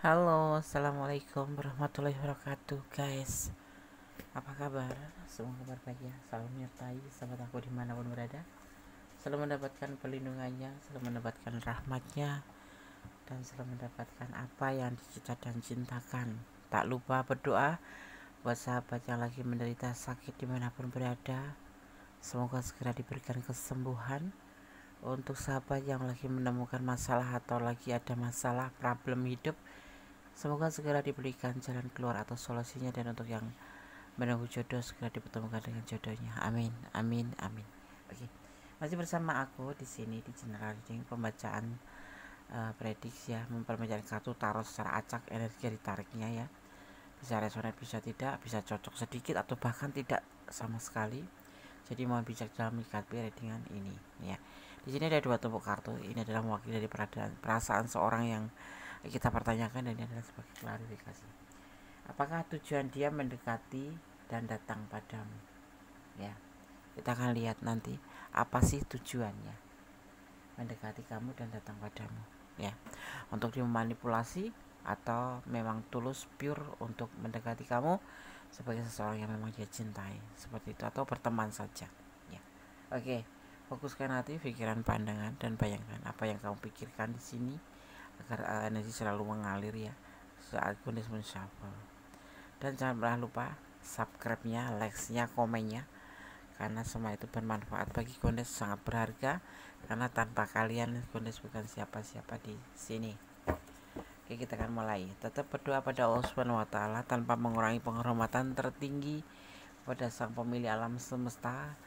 Halo, assalamualaikum warahmatullahi wabarakatuh, guys. Apa kabar? Semua kabar baik ya. Salam menyertai sahabat aku dimanapun berada. Selalu mendapatkan pelindungannya, selalu mendapatkan rahmatnya, dan selalu mendapatkan apa yang dicita dan cintakan. Tak lupa berdoa buat sahabat yang lagi menderita sakit dimanapun berada. Semoga segera diberikan kesembuhan. Untuk sahabat yang lagi menemukan masalah atau lagi ada masalah problem hidup, semoga segera diberikan jalan keluar atau solusinya, dan untuk yang menunggu jodoh segera dipertemukan dengan jodohnya. Amin, amin, amin. Oke, masih bersama aku di sini di General Reading, pembacaan prediksi ya, memperbacakan kartu tarot secara acak, energi ditariknya ya. Bisa resonate, bisa tidak, bisa cocok sedikit atau bahkan tidak sama sekali. Jadi mohon bijak dalam menyikapi readingan ini ya. Di sini ada dua tumpuk kartu. Ini adalah mewakili dari perasaan seorang yang kita pertanyakan, dan ini adalah sebagai klarifikasi. Apakah tujuan dia mendekati dan datang padamu? Ya, kita akan lihat nanti apa sih tujuannya mendekati kamu dan datang padamu. Ya, untuk dimanipulasi atau memang tulus pure untuk mendekati kamu sebagai seseorang yang memang dia cintai, seperti itu, atau berteman saja. Ya, oke. Fokuskan hati, pikiran, pandangan, dan bayangkan apa yang kamu pikirkan di sini agar energi selalu mengalir ya saat Gondes menshuffle. Dan jangan pernah lupa subscribe-nya, like-nya, komennya, karena semua itu bermanfaat bagi Gondes, sangat berharga, karena tanpa kalian Gondes bukan siapa-siapa di sini. Oke, kita akan mulai. Tetap berdoa pada Allah Subhanahu wa taala tanpa mengurangi penghormatan tertinggi pada Sang Pemilik alam semesta.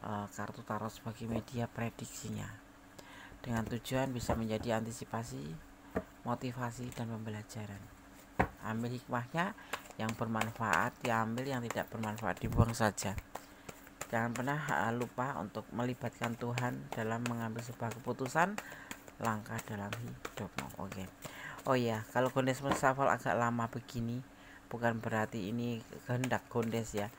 Kartu tarot sebagai media prediksinya dengan tujuan bisa menjadi antisipasi, motivasi, dan pembelajaran. Ambil hikmahnya, yang bermanfaat diambil, yang tidak bermanfaat dibuang saja. Jangan pernah lupa untuk melibatkan Tuhan dalam mengambil sebuah keputusan langkah dalam hidupmu. Oke. Oh ya, kalau Gondes menshuffle agak lama begini bukan berarti ini kehendak Gondes ya.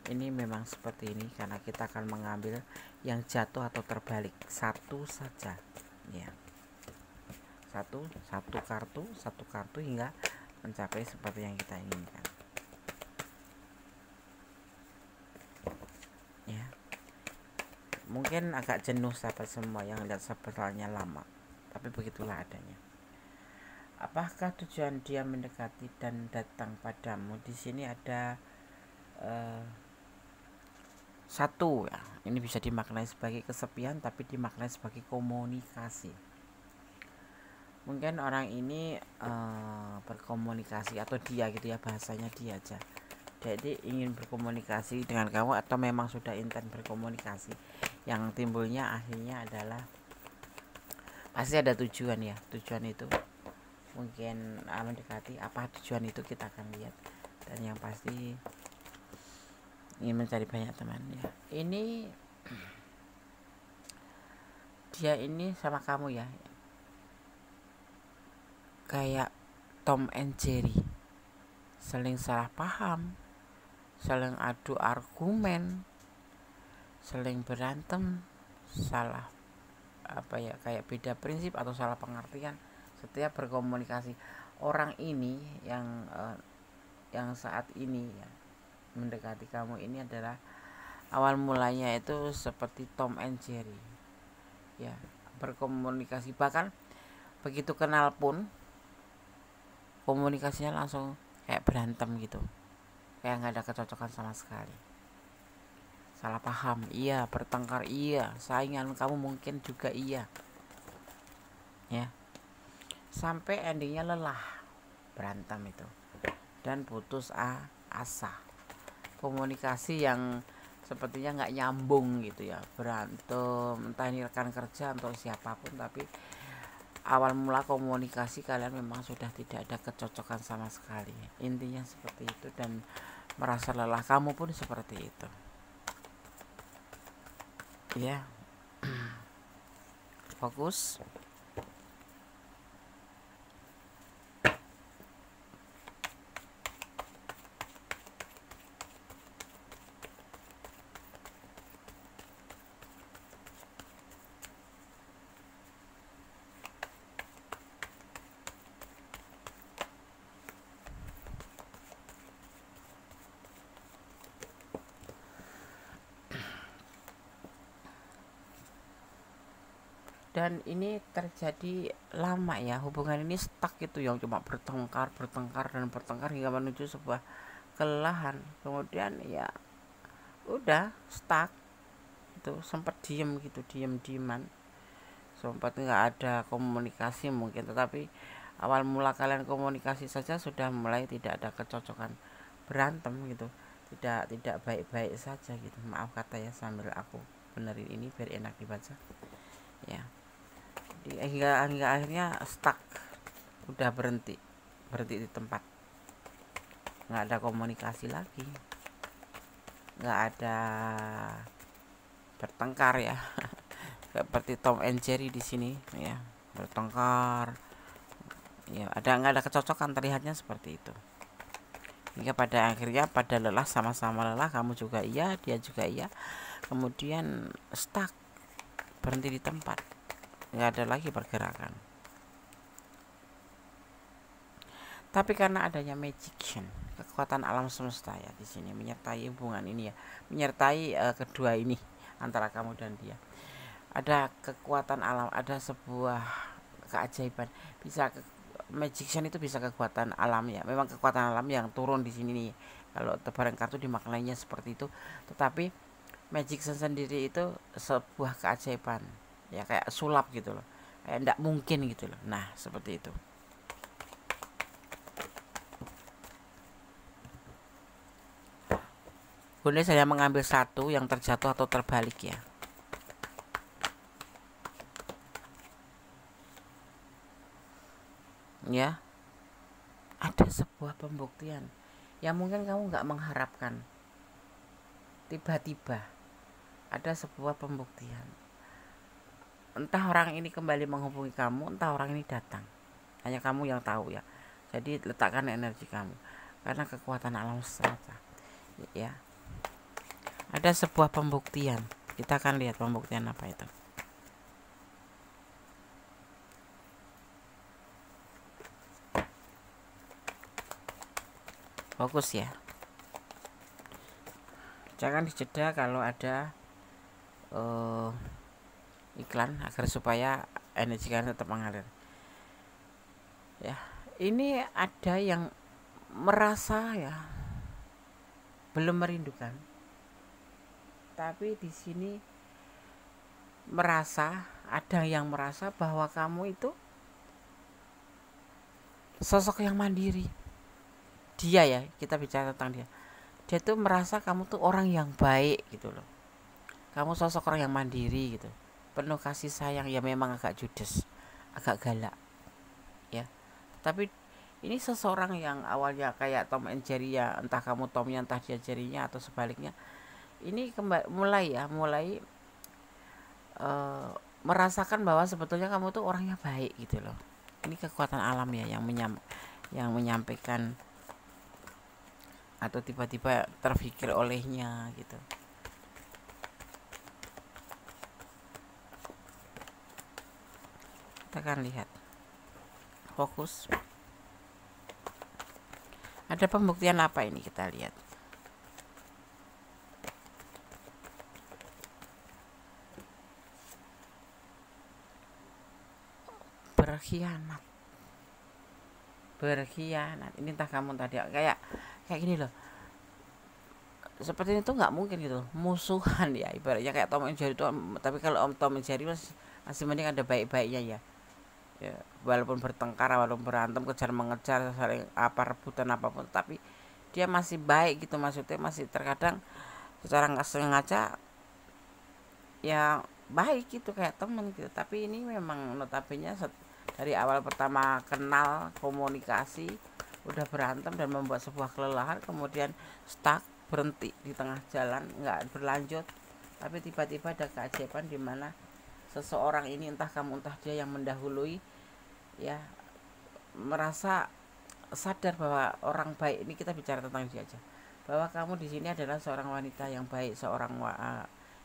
Ini memang seperti ini karena kita akan mengambil yang jatuh atau terbalik satu saja ya. Satu kartu hingga mencapai seperti yang kita inginkan ya. Mungkin agak jenuh sahabat semua yang lihat sebenarnya lama, tapi begitulah adanya. Apakah tujuan dia mendekati dan datang padamu? Di sini ada satu ya, ini bisa dimaknai sebagai kesepian, tapi dimaknai sebagai komunikasi. Mungkin orang ini berkomunikasi, atau dia gitu ya, bahasanya dia aja, jadi ingin berkomunikasi dengan kamu, atau memang sudah intens berkomunikasi. Yang timbulnya akhirnya adalah pasti ada tujuan ya. Tujuan itu mungkin mendekati, apa tujuan itu kita akan lihat. Dan yang pasti ingin mencari banyak teman ya. Ini dia ini sama kamu ya, kayak Tom and Jerry, saling salah paham, saling adu argumen, saling berantem, salah apa ya, kayak beda prinsip atau salah pengertian setiap berkomunikasi. Orang ini yang saat ini ya mendekati kamu ini adalah awal mulanya itu seperti Tom and Jerry ya, berkomunikasi, bahkan begitu kenal pun komunikasinya langsung kayak berantem gitu, kayak nggak ada kecocokan sama sekali. Salah paham iya, bertengkar iya, saingan kamu mungkin juga iya ya, sampai endingnya lelah berantem itu dan putus asa. Komunikasi yang sepertinya nggak nyambung gitu ya, berantem, entah ini rekan kerja atau siapapun, tapi awal mula komunikasi kalian memang sudah tidak ada kecocokan sama sekali, intinya seperti itu, dan merasa lelah. Kamu pun seperti itu ya. Fokus. dan ini terjadi lama ya, hubungan ini stuck gitu, yang cuma bertengkar dan bertengkar hingga menuju sebuah kelelahan. Kemudian ya udah stuck itu, sempat diem gitu, dieman, sempat nggak ada komunikasi mungkin, tetapi awal mula kalian komunikasi saja sudah mulai tidak ada kecocokan, berantem gitu, tidak baik-baik saja gitu. Maaf kata ya, sambil aku benerin ini biar enak dibaca ya. Hingga akhirnya stuck, udah berhenti di tempat, nggak ada komunikasi lagi, nggak ada bertengkar ya. Seperti Tom and Jerry di sini ya, bertengkar ya, nggak ada kecocokan, terlihatnya seperti itu. Hingga pada akhirnya pada lelah, sama-sama lelah, kamu juga iya, dia juga iya, kemudian stuck, berhenti di tempat, nggak ada lagi pergerakan. Tapi karena adanya magician, kekuatan alam semesta ya di sini menyertai hubungan ini ya, menyertai kedua ini, antara kamu dan dia. Ada kekuatan alam, ada sebuah keajaiban. Magician itu bisa kekuatan alam ya, memang kekuatan alam yang turun di sini nih. Kalau tebaran kartu dimaknainya seperti itu, tetapi magician sendiri itu sebuah keajaiban ya, kayak sulap gitu loh, kayak tidak mungkin gitu loh. Nah seperti itu. Boleh saya mengambil satu yang terjatuh atau terbalik ya. Ya, ada sebuah pembuktian yang mungkin kamu nggak mengharapkan. Tiba-tiba ada sebuah pembuktian. Entah orang ini kembali menghubungi kamu, entah orang ini datang. Hanya kamu yang tahu ya. Jadi letakkan energi kamu, karena kekuatan alam semesta ya. Ada sebuah pembuktian. Kita akan lihat pembuktian apa itu. Fokus ya. Jangan dijeda kalau ada iklan, agar supaya energi kalian tetap mengalir. Ya, ini ada yang merasa ya belum merindukan, tapi di sini ada yang merasa bahwa kamu itu sosok yang mandiri. Dia ya, kita bicara tentang dia tuh merasa kamu tuh orang yang baik gitu loh. Kamu sosok orang yang mandiri gitu, penuh kasih sayang, ya memang agak judes, agak galak ya, tapi ini seseorang yang awalnya kayak Tom and Jerry ya, entah kamu Tomnya entah dia Jerry-nya atau sebaliknya. Ini mulai merasakan bahwa sebetulnya kamu tuh orangnya baik gitu loh. Ini kekuatan alam ya yang menyampaikan, atau tiba-tiba terpikir olehnya gitu. Kita akan lihat. Fokus. Ada pembuktian apa ini, kita lihat. Berkhianat. Ini entah kamu tadi kayak gini loh. Seperti itu nggak mungkin gitu, musuhan ya, ibaratnya kayak Tom and Jerry itu. Tapi kalau Tom and Jerry masih mending ada baik-baiknya ya. Ya, walaupun bertengkar, walaupun berantem, kejar mengejar, saling rebutan apapun, tapi dia masih baik gitu, maksudnya masih terkadang secara nggak sengaja ya baik gitu, kayak temen gitu. Tapi ini memang notabene dari awal pertama kenal, komunikasi, udah berantem dan membuat sebuah kelelahan, kemudian stuck, berhenti di tengah jalan, nggak berlanjut. Tapi tiba-tiba ada keajaiban di mana seseorang ini, entah kamu entah dia, yang mendahului ya, merasa sadar bahwa orang baik ini, kita bicara tentang dia aja, bahwa kamu di sini adalah seorang wanita yang baik, seorang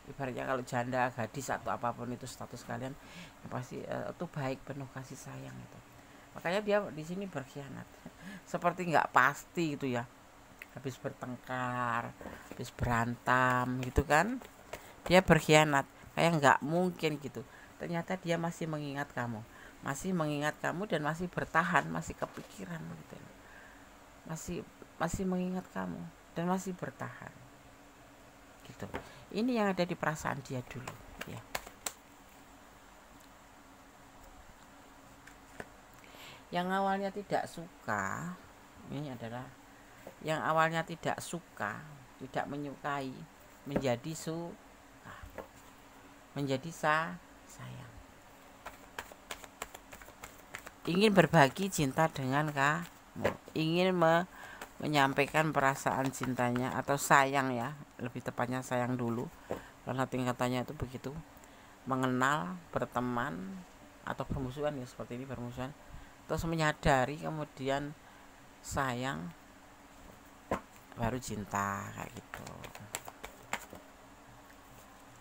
ibaratnya kalau janda, gadis atau apapun itu status kalian, yang pasti itu baik, penuh kasih sayang itu. Makanya dia di sini berkhianat. Seperti nggak pasti gitu ya, habis bertengkar, habis berantem gitu kan, dia berkhianat, kayak nggak mungkin gitu. ternyata dia masih mengingat kamu, dan masih bertahan, masih kepikiran gitu, masih mengingat kamu dan masih bertahan gitu. Ini yang ada di perasaan dia dulu ya. Yang awalnya tidak suka, ini adalah yang awalnya tidak suka, tidak menyukai, menjadi suka, menjadi sayang, ingin berbagi cinta dengan kamu, ingin menyampaikan perasaan cintanya atau sayang ya, lebih tepatnya sayang dulu karena tingkatannya itu begitu, mengenal, berteman atau bermusuhan ya, seperti ini bermusuhan, terus menyadari, kemudian sayang, baru cinta, kayak gitu.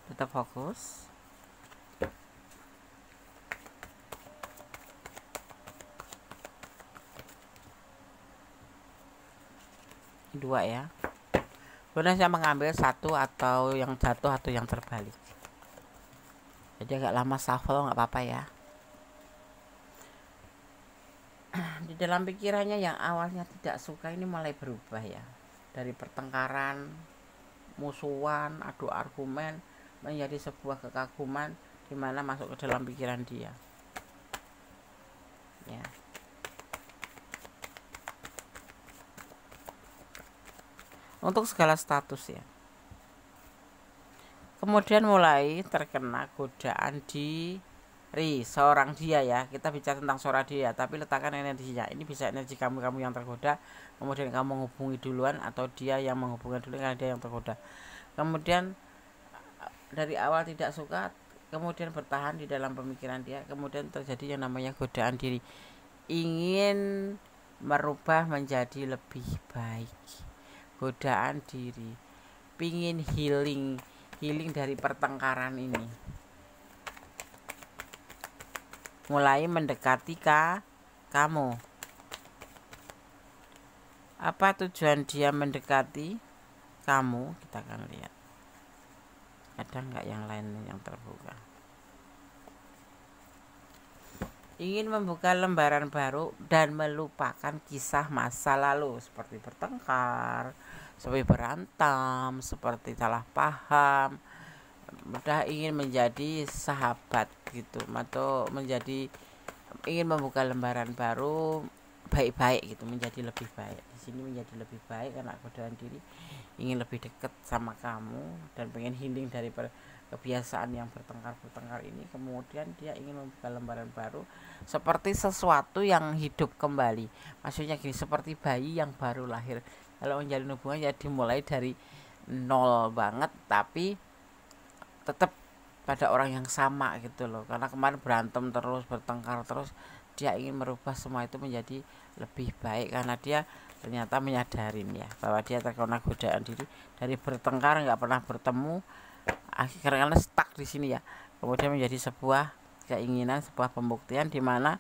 Tetap fokus. Dua ya, kemudian saya mengambil satu atau yang jatuh atau yang terbalik, jadi agak lama shuffle, nggak apa-apa ya. Di dalam pikirannya yang awalnya tidak suka ini mulai berubah ya, dari pertengkaran, musuhan, adu argumen menjadi sebuah kekaguman, di mana masuk ke dalam pikiran dia ya. Untuk segala status ya. Kemudian mulai terkena godaan diri seorang dia ya. Kita bicara tentang seorang dia, tapi letakkan energinya. Ini bisa energi kamu yang tergoda, kemudian kamu menghubungi duluan, atau dia yang menghubungi duluan karena dia yang tergoda. Kemudian dari awal tidak suka, kemudian bertahan di dalam pemikiran dia, kemudian terjadi yang namanya godaan diri, ingin merubah menjadi lebih baik, godaan diri, pingin healing dari pertengkaran ini, mulai mendekati kamu. Apa tujuan dia mendekati kamu? Kita akan lihat ada nggak yang lain yang terbuka. Ingin membuka lembaran baru dan melupakan kisah masa lalu, seperti bertengkar, seperti berantem, seperti salah paham. Mudah ingin menjadi sahabat gitu, atau ingin membuka lembaran baru, baik-baik gitu, menjadi lebih baik. Di sini menjadi lebih baik karena godaan diri, ingin lebih dekat sama kamu dan pengen healing dari kebiasaan yang bertengkar ini. Kemudian dia ingin membuka lembaran baru, seperti sesuatu yang hidup kembali. Maksudnya gini, seperti bayi yang baru lahir. Kalau menjalin hubungan ya dimulai dari nol banget, tapi tetap pada orang yang sama gitu loh. Karena kemarin berantem terus, bertengkar terus, dia ingin merubah semua itu menjadi lebih baik, karena dia ternyata menyadarin ya bahwa dia terkena godaan diri dari bertengkar, nggak pernah bertemu, akhirnya stuck di sini ya. Kemudian menjadi sebuah keinginan, sebuah pembuktian di mana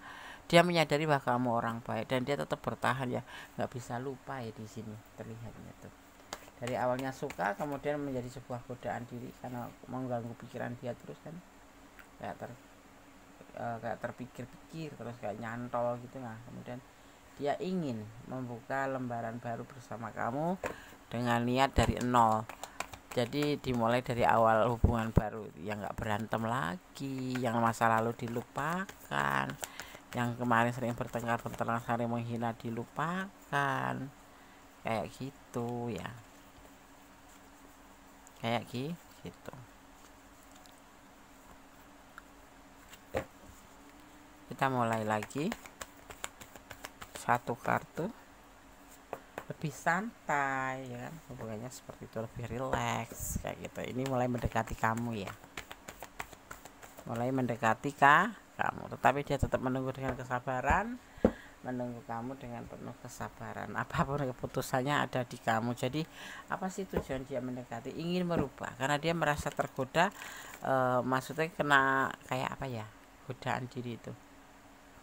dia menyadari bahwa kamu orang baik dan dia tetap bertahan ya, nggak bisa lupa ya. Di sini terlihatnya tuh dari awalnya suka, kemudian menjadi sebuah godaan diri karena mengganggu pikiran dia terus kan, kayak terpikir-pikir terus, kayak nyantol gitu. Nah kemudian dia ingin membuka lembaran baru bersama kamu dengan niat dari nol. Jadi dimulai dari awal hubungan baru yang nggak berantem lagi, yang masa lalu dilupakan, yang kemarin sering bertengkar, sering menghina dilupakan, kayak gitu ya, kayak gitu. Kita mulai lagi, satu kartu, lebih santai ya kan, hubungannya seperti itu, lebih rileks kayak gitu. Ini mulai mendekati kamu ya, mulai mendekati kamu, tetapi dia tetap menunggu dengan kesabaran, menunggu kamu dengan penuh kesabaran. Apapun keputusannya ada di kamu. Jadi apa sih tujuan dia mendekati? Ingin merubah karena dia merasa tergoda, maksudnya kena kayak apa ya, godaan diri itu,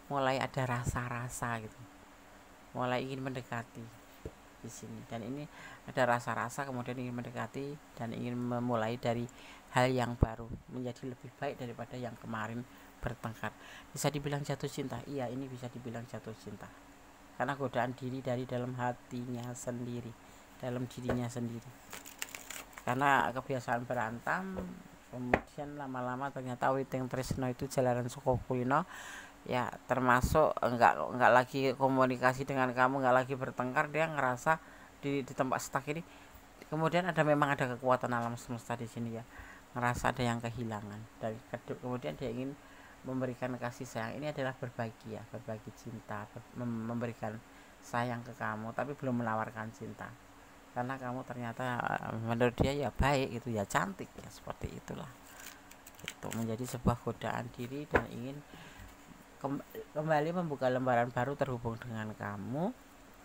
mulai ada rasa-rasa gitu, mulai ingin mendekati. di sini. Dan ini ada rasa-rasa kemudian ingin mendekati dan ingin memulai dari hal yang baru, menjadi lebih baik daripada yang kemarin bertengkar. Bisa dibilang jatuh cinta? Iya, ini bisa dibilang jatuh cinta. Karena godaan diri dari dalam hatinya sendiri, dalam dirinya sendiri. Karena kebiasaan berantem, kemudian lama-lama ternyata witing tresno itu jalanan saka kulino, ya termasuk enggak lagi komunikasi dengan kamu, enggak lagi bertengkar, dia ngerasa di tempat stuck ini. Kemudian memang ada kekuatan alam semesta di sini ya, ngerasa ada yang kehilangan, dari kemudian dia ingin memberikan kasih sayang. Ini adalah berbagi ya, berbagi cinta, memberikan sayang ke kamu, tapi belum menawarkan cinta, karena kamu ternyata menurut dia ya baik gitu ya, cantik ya, seperti itulah. Itu menjadi sebuah godaan diri dan ingin kembali membuka lembaran baru terhubung dengan kamu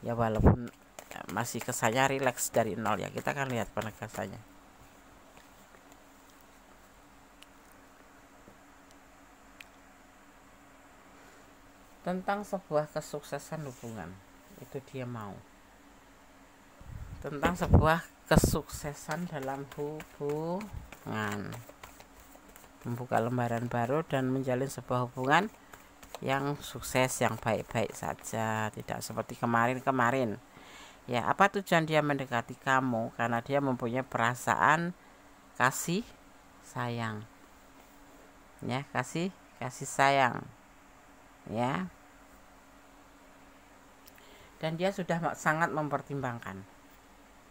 ya, walaupun masih kesannya rileks dari nol ya. Kita akan lihat penegasannya. Tentang sebuah kesuksesan hubungan, itu dia mau. Tentang sebuah kesuksesan dalam hubungan, membuka lembaran baru dan menjalin sebuah hubungan yang sukses, yang baik-baik saja, tidak seperti kemarin-kemarin. Ya, apa tujuan dia mendekati kamu? Karena dia mempunyai perasaan kasih sayang. Ya, kasih sayang. Ya. Dan dia sudah sangat mempertimbangkan.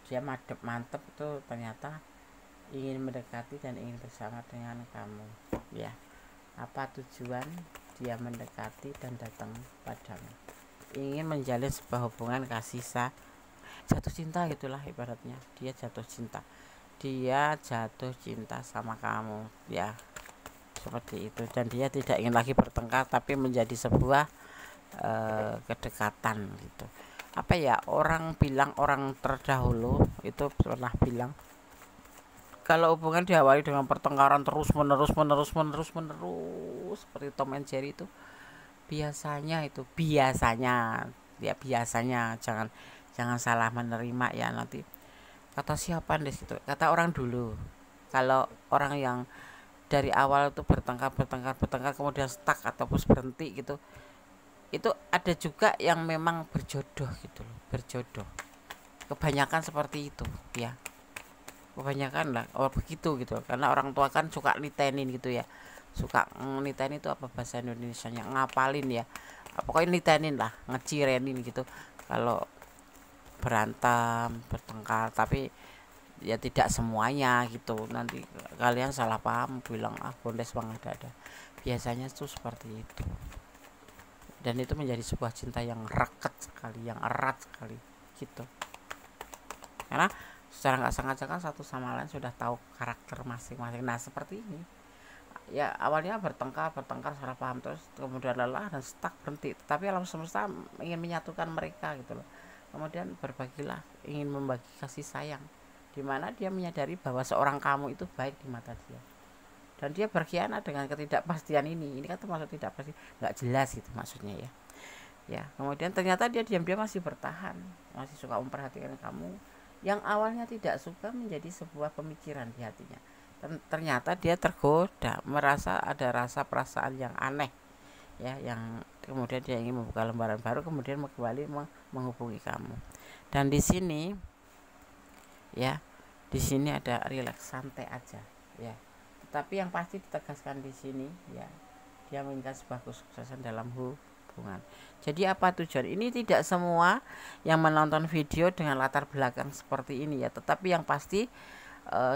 Dia mantep tuh ternyata ingin mendekati dan ingin bersama dengan kamu. Ya. Apa tujuan dia mendekati dan datang padamu? Ingin menjalin sebuah hubungan kasih sayang, jatuh cinta gitulah ibaratnya. Dia jatuh cinta sama kamu ya, seperti itu. Dan dia tidak ingin lagi bertengkar, tapi menjadi sebuah kedekatan gitu. Apa ya, orang bilang, orang terdahulu itu pernah bilang, kalau hubungan diawali dengan pertengkaran terus menerus seperti Tom and Jerry itu, biasanya jangan salah menerima ya. Nanti kata siapa deh gitu, kata orang dulu, kalau orang yang dari awal itu bertengkar kemudian stuck ataupun berhenti gitu, itu ada juga yang memang berjodoh gitu loh, berjodoh. Kebanyakan seperti itu ya, kebanyakan lah begitu gitu, karena orang tua kan suka nitenin gitu ya, suka nitenin itu apa bahasa Indonesianya, ngapalin ya, pokoknya nitenin lah, ngecirenin gitu kalau berantem bertengkar. Tapi ya tidak semuanya gitu, nanti kalian salah paham bilang bondes bang ada. Biasanya tuh seperti itu. Dan itu menjadi sebuah cinta yang raket sekali, yang erat sekali gitu. Karena secara nggak sengaja kan satu sama lain sudah tahu karakter masing-masing. Nah seperti ini ya, awalnya bertengkar salah paham, terus kemudian lelah dan stuck, berhenti. Tapi alam semesta ingin menyatukan mereka gitu loh. Kemudian berbagilah, ingin membagi kasih sayang, dimana dia menyadari bahwa seorang kamu itu baik di mata dia. Dan dia berkhianat dengan ketidakpastian ini kan termasuk tidak pasti, nggak jelas gitu maksudnya ya. Ya, kemudian ternyata dia diam-diam masih bertahan, masih suka memperhatikan kamu. Yang awalnya tidak suka menjadi sebuah pemikiran di hatinya. Dan ternyata dia tergoda, merasa ada rasa perasaan yang aneh ya, yang kemudian dia ingin membuka lembaran baru, kemudian kembali menghubungi kamu. Dan di sini ya, di sini ada rileks, santai aja ya. Tapi yang pasti ditegaskan di sini ya, dia menginginkan sebuah kesuksesan dalam hubungan. Jadi apa tujuan? Ini tidak semua yang menonton video dengan latar belakang seperti ini ya, tetapi yang pasti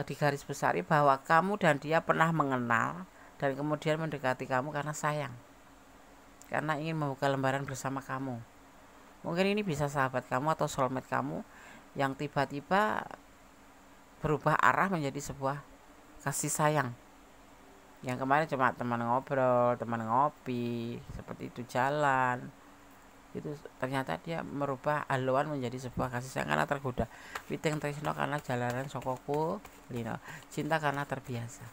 digarisbesari bahwa kamu dan dia pernah mengenal dan kemudian mendekati kamu karena sayang, karena ingin membuka lembaran bersama kamu. Mungkin ini bisa sahabat kamu atau soulmate kamu yang tiba-tiba berubah arah menjadi sebuah kasih sayang. Yang kemarin cuma teman ngobrol, teman ngopi, seperti itu jalan, itu ternyata dia merubah haluan menjadi sebuah kasih sayang karena tergoda. Witing tresno karena jalanan sokoku lino, cinta karena terbiasa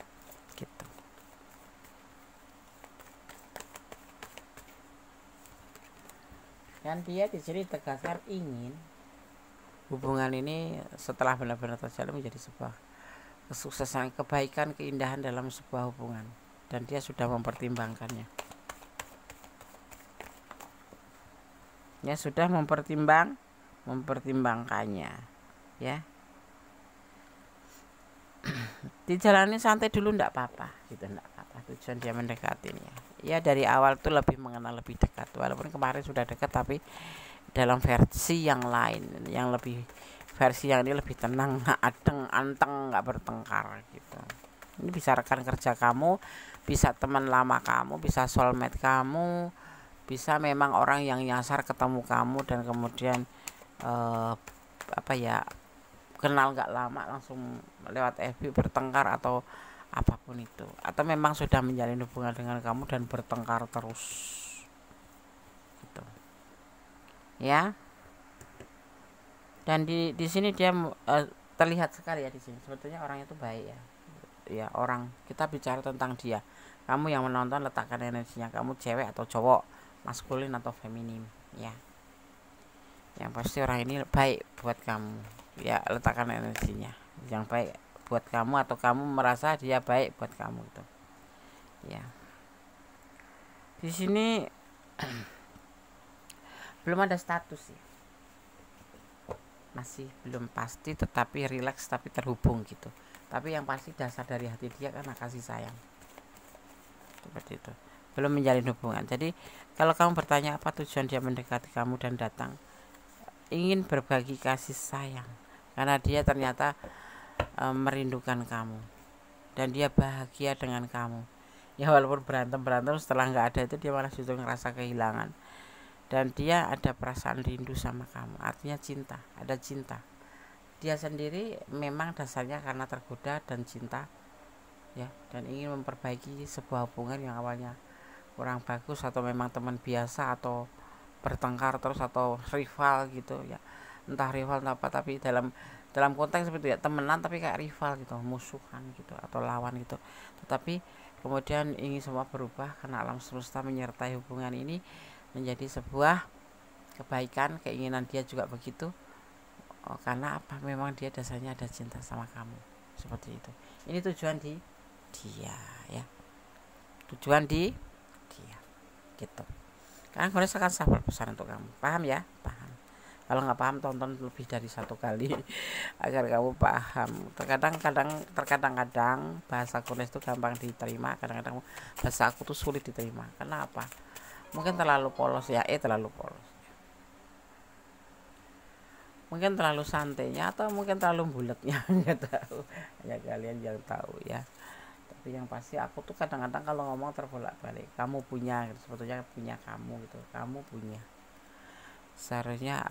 gitu. Dan dia di sini tegaskan ingin hubungan ini setelah benar-benar terjalin menjadi sebuah kesuksesan, kebaikan, keindahan dalam sebuah hubungan, dan dia sudah mempertimbangkannya. Ya, sudah mempertimbangkannya, ya. Dijalani santai dulu, ndak apa-apa gitu, ndak apa-apa. Tujuan dia mendekatin ya dari awal tuh lebih mengenal, lebih dekat, walaupun kemarin sudah dekat tapi dalam versi yang lain, versi yang ini lebih tenang, adeng, anteng, nggak bertengkar gitu. Ini bisa rekan kerja kamu, bisa teman lama kamu, bisa soulmate kamu, bisa memang orang yang nyasar ketemu kamu dan kemudian kenal nggak lama langsung lewat FB bertengkar atau apapun itu, atau memang sudah menjalin hubungan dengan kamu dan bertengkar terus gitu ya. Dan di sini dia terlihat sekali ya, di sini sebetulnya orang itu baik ya. Orang, kita bicara tentang dia, kamu yang menonton letakkan energinya, kamu cewek atau cowok, maskulin atau feminim ya, yang pasti orang ini baik buat kamu ya. Letakkan energinya yang baik buat kamu, atau kamu merasa dia baik buat kamu gitu ya. Di sini belum ada status sih, masih belum pasti, tetapi rileks, tapi terhubung gitu. Tapi yang pasti dasar dari hati dia karena kasih sayang, seperti itu. Belum menjalin hubungan. Jadi kalau kamu bertanya apa tujuan dia mendekati kamu dan datang, ingin berbagi kasih sayang, karena dia ternyata merindukan kamu dan dia bahagia dengan kamu ya. Walaupun berantem setelah nggak ada itu, dia malah justru ngerasa kehilangan, dan dia ada perasaan rindu sama kamu. Artinya cinta, ada cinta. Dia sendiri memang dasarnya karena tergoda dan cinta ya, dan ingin memperbaiki sebuah hubungan yang awalnya kurang bagus, atau memang teman biasa, atau bertengkar terus, atau rival gitu ya. Entah rival atau apa, tapi dalam konteks seperti ya, temenan tapi kayak rival gitu, musuhan gitu, atau lawan gitu. Tetapi kemudian ingin semua berubah karena alam semesta menyertai hubungan ini menjadi sebuah kebaikan. Keinginan dia juga begitu. Karena apa? Memang dia dasarnya ada cinta sama kamu, seperti itu. Ini tujuan di dia ya, tujuan di dia gitu. Karena gue akan sabar pesan untuk kamu, paham ya? Paham. Kalau nggak paham, tonton lebih dari satu kali agar kamu paham. Terkadang bahasa Kunis itu gampang diterima, kadang-kadang bahasa aku tuh sulit diterima. Kenapa? Mungkin terlalu polos ya, terlalu polos. Mungkin terlalu santainya, atau mungkin terlalu bulatnya, nggak tahu. Ya kalian yang tahu ya. Tapi yang pasti aku tuh kadang-kadang kalau ngomong terbolak-balik. Kamu punya, sebetulnya punya kamu gitu. Kamu punya. Seharusnya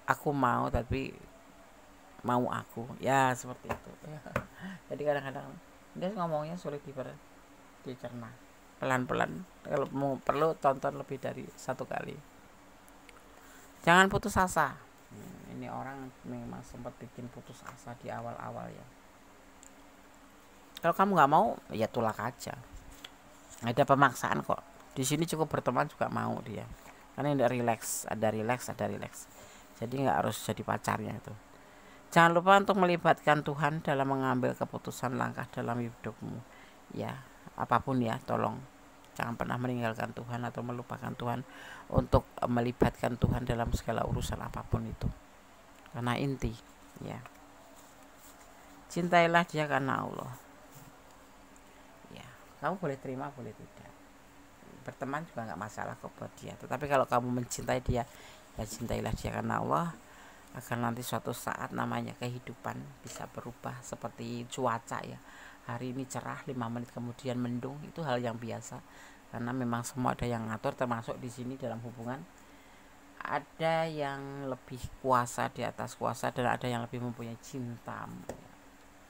aku mau, tapi mau aku ya, seperti itu ya. Jadi kadang-kadang dia ngomongnya sulit dicerna. Pelan-pelan, kalau mau perlu tonton lebih dari satu kali. Jangan putus asa. Ini orang memang sempat bikin putus asa di awal-awal ya. Kalau kamu nggak mau ya tolak aja, nggak ada pemaksaan kok. Di sini cukup berteman juga mau dia, karena ini ada relax. Jadi nggak harus jadi pacarnya itu. Jangan lupa untuk melibatkan Tuhan dalam mengambil keputusan langkah dalam hidupmu ya. Apapun ya, tolong jangan pernah meninggalkan Tuhan atau melupakan Tuhan, untuk melibatkan Tuhan dalam segala urusan apapun itu, karena inti ya. Cintailah dia karena Allah ya. Kamu boleh terima, boleh tidak, berteman juga nggak masalah kok buat dia. Tetapi kalau kamu mencintai dia, ya cintailah dia karena Allah. Agar nanti suatu saat namanya kehidupan bisa berubah seperti cuaca ya. Hari ini cerah, 5 menit kemudian mendung, itu hal yang biasa. Karena memang semua ada yang ngatur, termasuk di sini dalam hubungan. Ada yang lebih kuasa di atas kuasa, dan ada yang lebih mempunyai cinta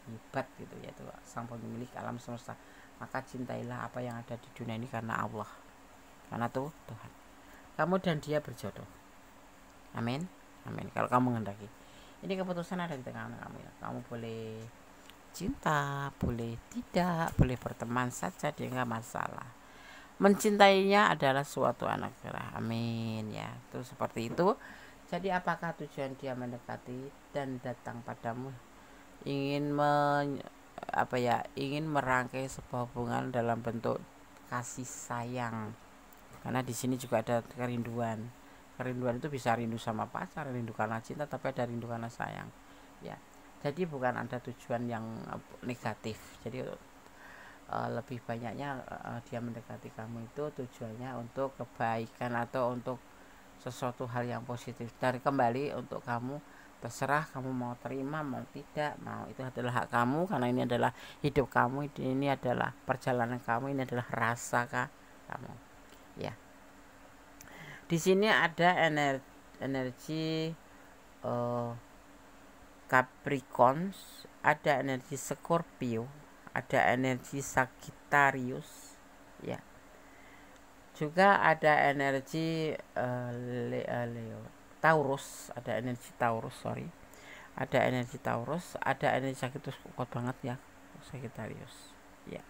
hebat gitu ya, itu sang pemilik alam semesta. Maka cintailah apa yang ada di dunia ini karena Allah, karena tuh Tuhan. Kamu dan dia berjodoh, amin, amin. Kalau kamu menghendaki, ini keputusan ada di tangan kamu ya. Kamu boleh cinta, boleh tidak, boleh berteman saja, dia nggak masalah. Mencintainya adalah suatu anugerah, amin ya. Itu seperti itu. Jadi apakah tujuan dia mendekati dan datang padamu ingin ingin merangkai sebuah hubungan dalam bentuk kasih sayang, karena di sini juga ada kerinduan. Kerinduan itu bisa rindu sama pacar, rindu karena cinta, tapi ada rindu karena sayang ya. Jadi bukan ada tujuan yang negatif. Jadi lebih banyaknya dia mendekati kamu itu tujuannya untuk kebaikan atau untuk sesuatu hal yang positif. Dari kembali untuk kamu, terserah kamu mau terima mau tidak, mau itu adalah hak kamu, karena ini adalah hidup kamu, ini adalah perjalanan kamu, ini adalah rasa kamu ya. Di sini ada energi Capricorn, ada energi Scorpio, ada energi Sagittarius ya. Juga ada energi Leo, Taurus, ada energi Taurus, ada energi Taurus, ada energi Sagittarius, kuat banget ya Sagittarius ya.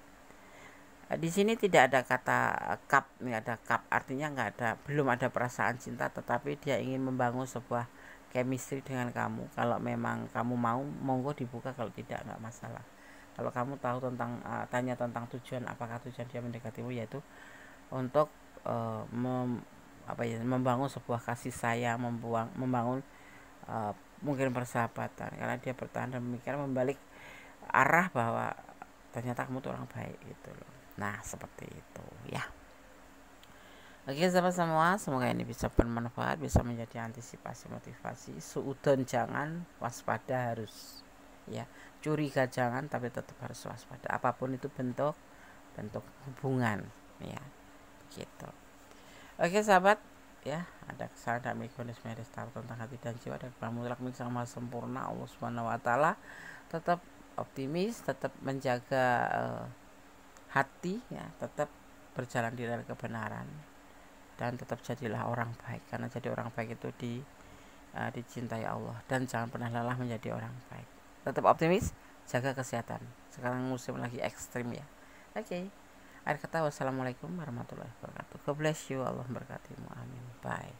Di sini tidak ada kata cup, nggak ada cup, artinya belum ada perasaan cinta, tetapi dia ingin membangun sebuah chemistry dengan kamu. Kalau memang kamu mau, monggo dibuka, kalau tidak nggak masalah. Kalau kamu tahu tentang tanya tentang tujuan, apakah tujuan dia mendekatimu, yaitu untuk membangun sebuah kasih sayang, membangun mungkin persahabatan, karena dia bertahan dan memikirkan membalik arah bahwa ternyata kamu tuh orang baik gitu loh. Nah seperti itu ya. Oke sahabat semua, semoga ini bisa bermanfaat, bisa menjadi antisipasi, motivasi. Suudon jangan, waspada harus ya. Curiga jangan, tapi tetap harus waspada, apapun itu bentuk hubungan ya gitu. Oke sahabat ya, ada kesalahan dan mekanisme tahu tentang hati dan jiwa, ada mutlak milik sama sempurna Allah Subhanahu wa taala. Tetap optimis, tetap menjaga hati ya, tetap berjalan di dalam kebenaran, dan tetap jadilah orang baik, karena jadi orang baik itu dicintai Allah, dan jangan pernah lelah menjadi orang baik. Tetap optimis, jaga kesehatan, sekarang musim lagi ekstrim ya. Oke. Akhir kata, wassalamualaikum warahmatullahi wabarakatuh. God bless you, Allah memberkatimu, amin. Bye.